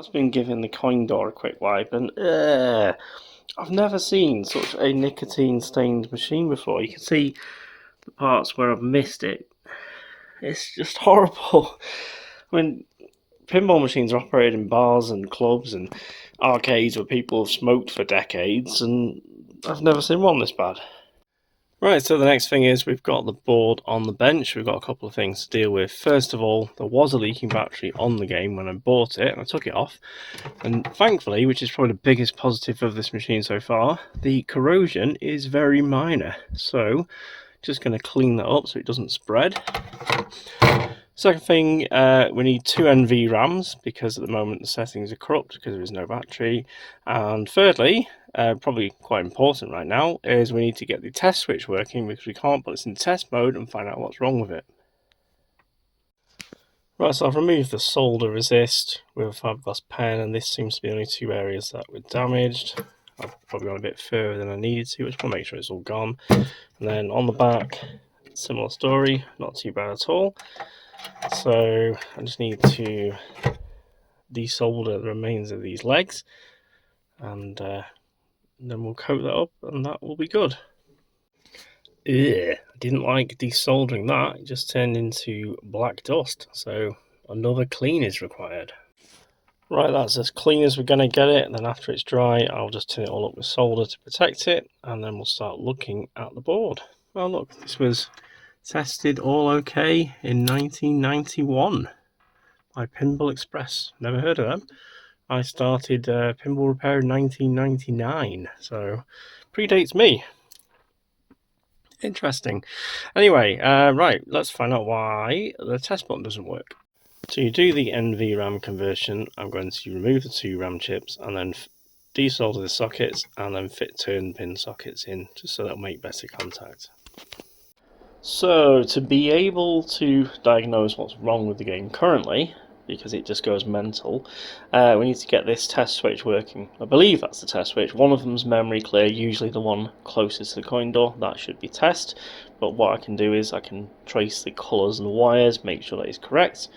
That's been giving the coin door a quick wipe, and I've never seen such a nicotine stained machine before. You can see the parts where I've missed it. It's just horrible. I mean, pinball machines are operated in bars and clubs and arcades where people have smoked for decades, and I've never seen one this bad. Right, so the next thing is we've got the board on the bench. We've got a couple of things to deal with. First of all, there was a leaking battery on the game when I bought it, and I took it off. And thankfully, which is probably the biggest positive of this machine so far, the corrosion is very minor. So, just going to clean that up so it doesn't spread. Second thing, we need 2 NV RAMs because at the moment the settings are corrupt because there is no battery. And thirdly, probably quite important right now, is we need to get the test switch working because we can't put this in test mode and find out what's wrong with it. Right, so I've removed the solder resist with a fiberglass pen, and this seems to be the only 2 areas that were damaged. I've probably gone a bit further than I needed to, just want to make sure it's all gone. And then on the back, similar story, not too bad at all. So I just need to desolder the remains of these legs, and then we'll coat that up and that will be good. I didn't like desoldering that, it just turned into black dust, so another clean is required. Right, that's as clean as we're going to get it, and then after it's dry I'll just turn it all up with solder to protect it, and then we'll start looking at the board. Well, look, this was tested all okay in 1991 by Pinball Express. Never heard of them. I started pinball repair in 1999, so predates me. Interesting. Anyway, right, let's find out why the test button doesn't work. To do the NV RAM conversion, I'm going to remove the 2 RAM chips and then desolder the sockets and then fit turn pin sockets in, just so they'll make better contact. So, to be able to diagnose what's wrong with the game currently, because it just goes mental, we need to get this test switch working. I believe that's the test switch. One of them's memory clear, usually the one closest to the coin door. That should be test. But what I can do is I can trace the colours and the wires, make sure that is correct.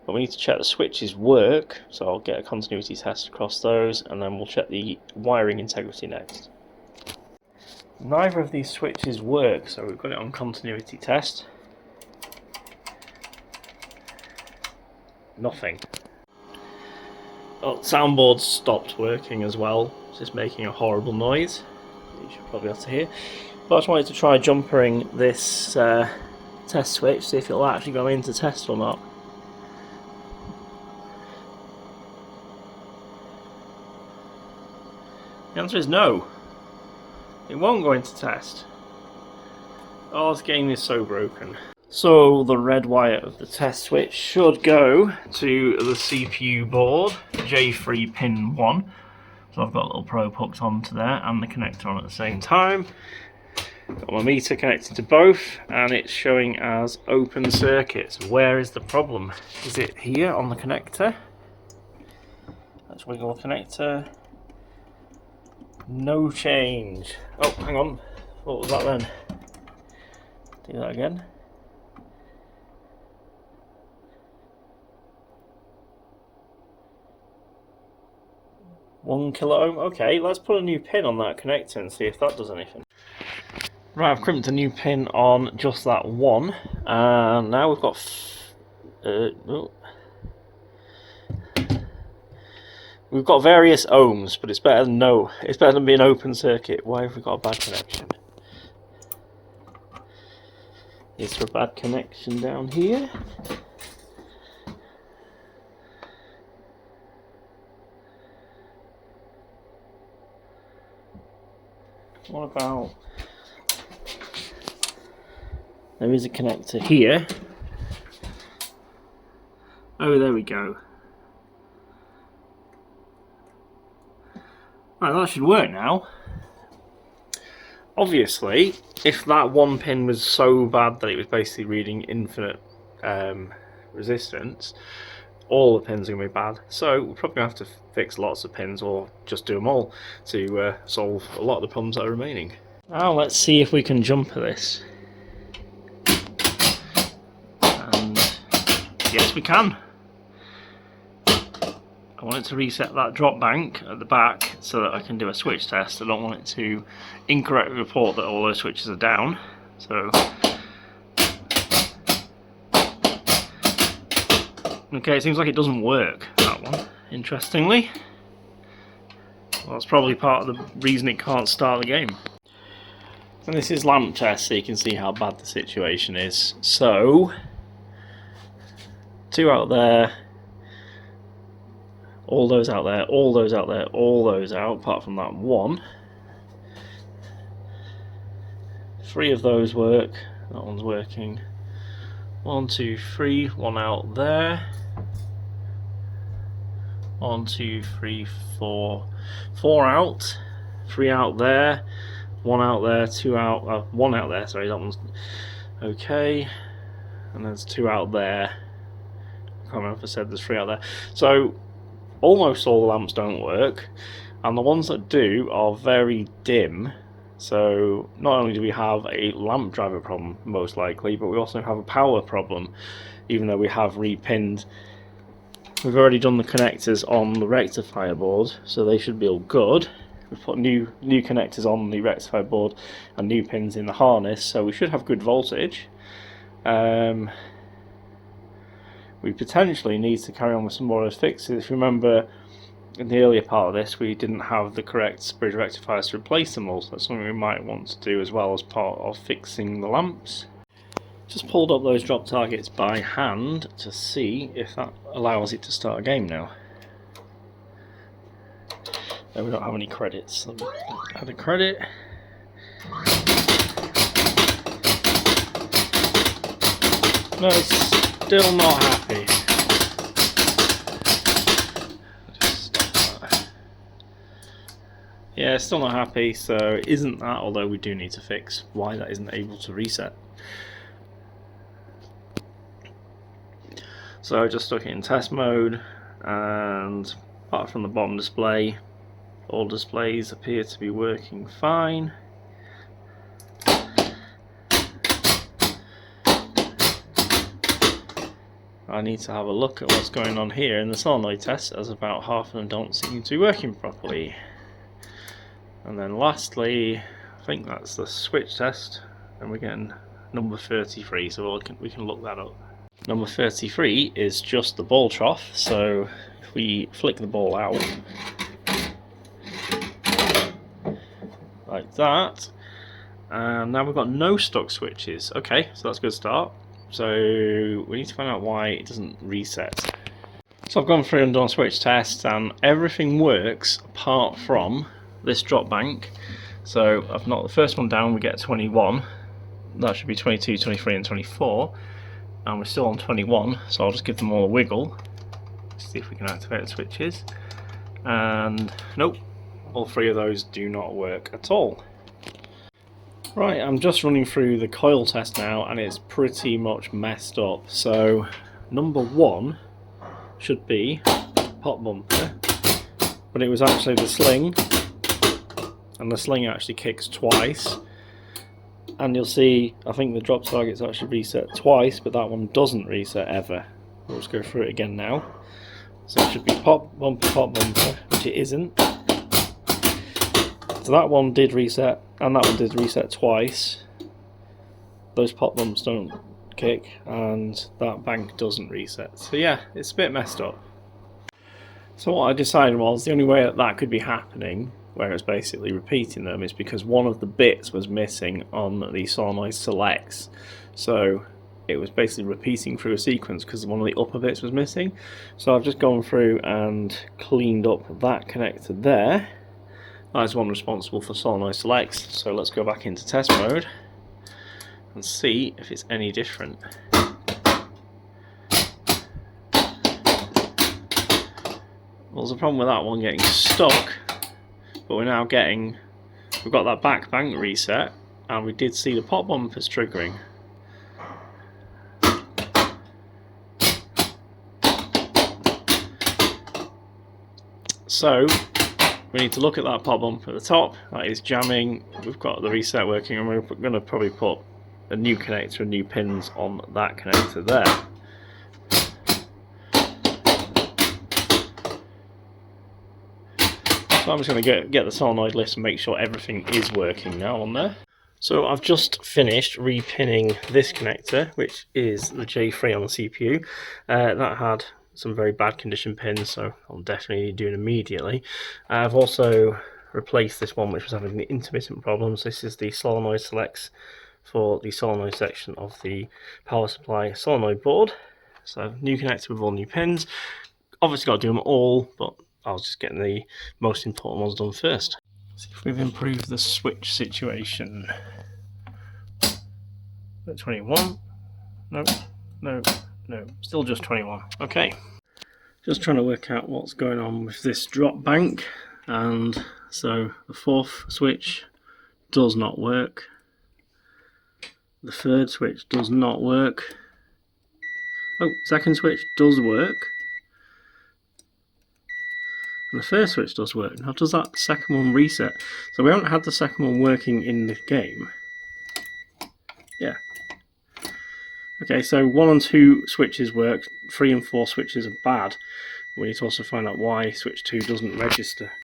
But we need to check the switches work, so I'll get a continuity test across those, and then we'll check the wiring integrity next. Neither of these switches work, so we've got it on continuity test. Nothing. Oh, soundboards stopped working as well. It's just making a horrible noise. You should probably have to hear. But I just wanted to try jumpering this test switch, see if it'll actually go into test or not. The answer is no. It won't go into test. Oh, this game is so broken. So the red wire of the test switch should go to the CPU board, J3 pin 1. So I've got a little probe hooked onto there and the connector on at the same time. Got my meter connected to both, and it's showing as open circuits. Where is the problem? Is it here on the connector? Let's wiggle the connector. No change. Oh, hang on. What was that then? Do that again. One kilo ohm. Okay, let's put a new pin on that connector and see if that does anything. Right, I've crimped a new pin on just that one, and now we've got we've got various ohms, but it's better than no. It's better than being open circuit. Why have we got a bad connection? Is there a bad connection down here? What about... There is a connector here. Oh, there we go. Right, that should work now. Obviously, if that one pin was so bad that it was basically reading infinite resistance, all the pins are going to be bad. So we're probably going to have to fix lots of pins or just do them all to solve a lot of the problems that are remaining. Now let's see if we can jumper this. And yes, we can. I want it to reset that drop bank at the back so that I can do a switch test. I don't want it to incorrectly report that all those switches are down. So, okay, it seems like it doesn't work, that one, interestingly. Well, that's probably part of the reason it can't start the game. And this is lamp test, so you can see how bad the situation is. So, 2 out there, all those out there, all those out there, all those out, apart from that one. 3 of those work, that one's working. 1, 2, 3, 1 out there. 1, 2, 3, 4, 4 out, 3 out there, 1 out there, 2 out, 1 out there, sorry, that one's okay, and there's 2 out there. I can't remember if I said there's 3 out there. So almost all the lamps don't work, and the ones that do are very dim. So not only do we have a lamp driver problem most likely, but we also have a power problem, even though we have repinned. We've already done the connectors on the rectifier board, so they should be all good. We've put new connectors on the rectifier board and new pins in the harness, so we should have good voltage. We potentially need to carry on with some more of those fixes. If you remember, in the earlier part of this, we didn't have the correct bridge rectifiers to replace them all, so that's something we might want to do as well as part of fixing the lamps. Just pulled up those drop targets by hand to see if that allows it to start a game now. No, we don't have any credits. So add a credit. No, it's still not happy. Yeah, still not happy, so it isn't that, although we do need to fix why that isn't able to reset. So I just stuck it in test mode, and apart from the bottom display, all displays appear to be working fine. I need to have a look at what's going on here in the solenoid test, as about half of them don't seem to be working properly. And then lastly, I think that's the switch test, and we're getting number 33, so we can look that up. Number 33 is just the ball trough, so if we flick the ball out like that, and now we've got no stuck switches. Okay, so that's a good start. So we need to find out why it doesn't reset. So I've gone through and done a switch test, and everything works apart from this drop bank. So I've knocked the first one down, we get 21. That should be 22, 23 and 24. And we're still on 21, so I'll just give them all a wiggle. See if we can activate the switches. And nope, all 3 of those do not work at all. Right, I'm just running through the coil test now, and it's pretty much messed up. So number 1 should be pop bumper, but it was actually the sling, and the sling actually kicks twice. And you'll see, I think the drop target's actually reset twice, but that one doesn't reset ever. We'll just go through it again now. So it should be pop bumper, which it isn't. So that one did reset, and that one did reset twice. Those pop bumps don't kick, and that bank doesn't reset. So yeah, it's a bit messed up. So what I decided was, the only way that could be happening, where it's basically repeating them, is because one of the bits was missing on the solenoid selects. So it was basically repeating through a sequence because one of the upper bits was missing. So I've just gone through and cleaned up that connector there. That's one responsible for solenoid selects. So let's go back into test mode and see if it's any different. Well, there's a problem with that one getting stuck, but we're now getting, we've got that back bank reset, and we did see the pop bumpers triggering. So we need to look at that pop bump at the top. That is jamming. We've got the reset working, and we're going to probably put a new connector and new pins on that connector there. So I'm just going to get the solenoid list and make sure everything is working now on there. So I've just finished repinning this connector, which is the J3 on the CPU. That had some very bad condition pins, so I'll definitely do it immediately. I've also replaced this one which was having the intermittent problems. This is the solenoid selects for the solenoid section of the power supply solenoid board. So new connector with all new pins. Obviously got to do them all, but I was just getting the most important ones done first. See if we've improved the switch situation. At 21. No, no, no. Still just 21. Okay. Just trying to work out what's going on with this drop bank. And so the fourth switch does not work. The third switch does not work. Oh, second switch does work. And the first switch does work. Now does that second one reset? So we haven't had the second one working in the game. Yeah. Okay, so 1 and 2 switches work, 3 and 4 switches are bad. We need to also find out why switch 2 doesn't register.